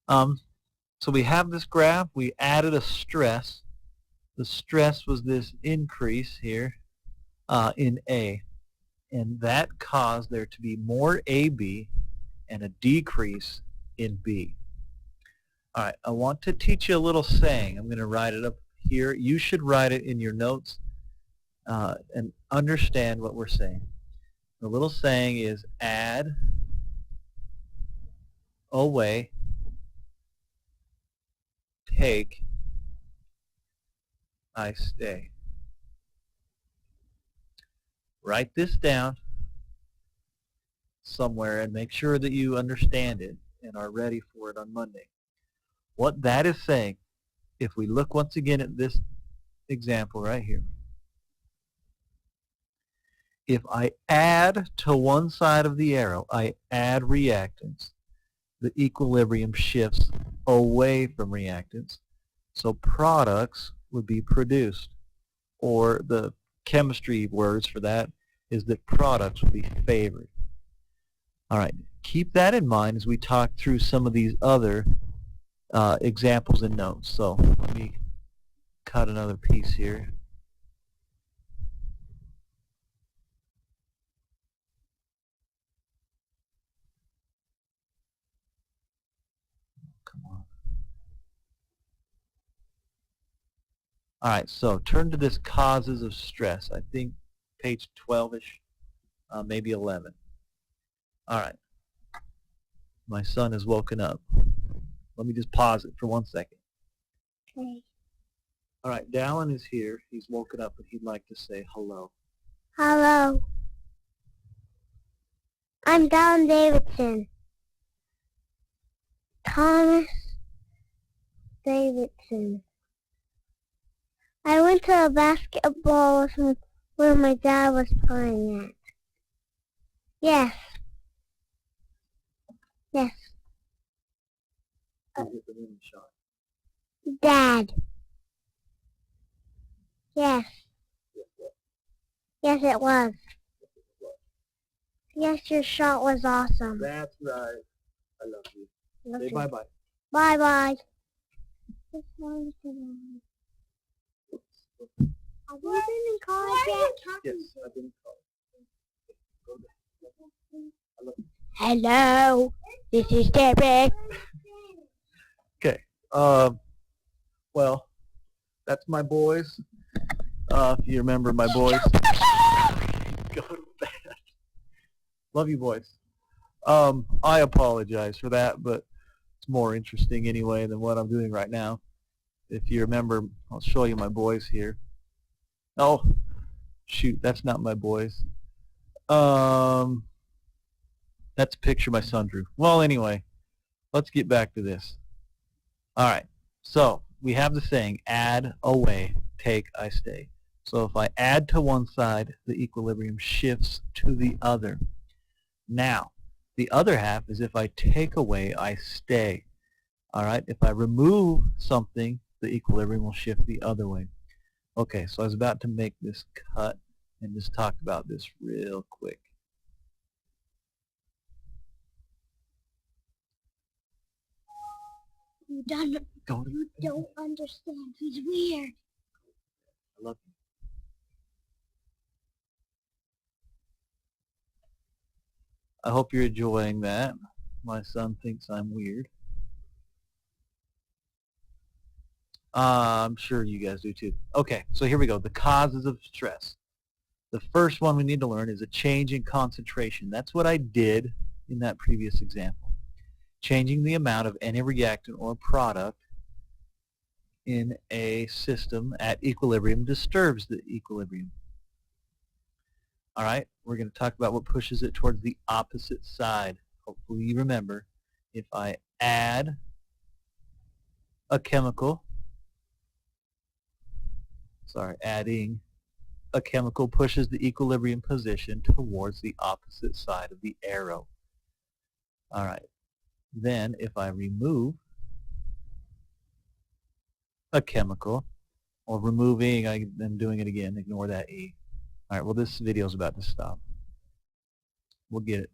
Um, so we have this graph. We added a stress. The stress was this increase here in A, and that caused there to be more AB and a decrease in B. All right, I want to teach you a little saying. I'm going to write it up here. You should write it in your notes and understand what we're saying. The little saying is add away, take, I stay. Write this down somewhere and make sure that you understand it and are ready for it on Monday. What that is saying, if we look once again at this example right here, if I add to one side of the arrow, I add reactants, the equilibrium shifts away from reactants, so products would be produced, or the chemistry words for that is that products would be favored. All right, keep that in mind as we talk through some of these other examples and notes. So let me cut another piece here. Come on. All right, so turn to this causes of stress. I think page 12-ish, maybe 11. All right. My son has woken up. Let me just pause it for 1 second. Okay. All right, Dallin is here. He's woken up and he'd like to say hello. Hello. I'm Don Davidson. Thomas Davidson. I went to a basketball lesson where my dad was playing at. Yes. Yes. Who hit the winning shot? Dad. Yes. Yes, it was. Yes, your shot was awesome. That's right. I love you. Love Say you. bye-bye. Bye-bye. Have you been in college yet? Yes, I've been in college. Go there. I love you. Hello, this is Derek. Okay. Well, that's my boys. If you remember my boys. Go to bed. Love you, boys. I apologize for that, but it's more interesting anyway than what I'm doing right now. If you remember, I'll show you my boys here. Oh, shoot, that's not my boys. That's a picture my son drew. Well, anyway, let's get back to this. All right, so we have the saying, add away, take, I stay. So if I add to one side, the equilibrium shifts to the other. Now, the other half is if I take away, I stay. All right, if I remove something, the equilibrium will shift the other way. Okay, so I was about to make this cut and just talk about this real quick. You don't understand. He's weird. I love you. I hope you're enjoying that. My son thinks I'm weird. I'm sure you guys do too. Okay, so here we go. The causes of stress. The first one we need to learn is a change in concentration. That's what I did in that previous example. Changing the amount of any reactant or product in a system at equilibrium disturbs the equilibrium. All right, we're going to talk about what pushes it towards the opposite side. Hopefully you remember, if I add a chemical, adding a chemical pushes the equilibrium position towards the opposite side of the arrow. All right, then if I remove a chemical, or removing, I'm doing it again, ignore that E. All right, well this video is about to stop. We'll get it.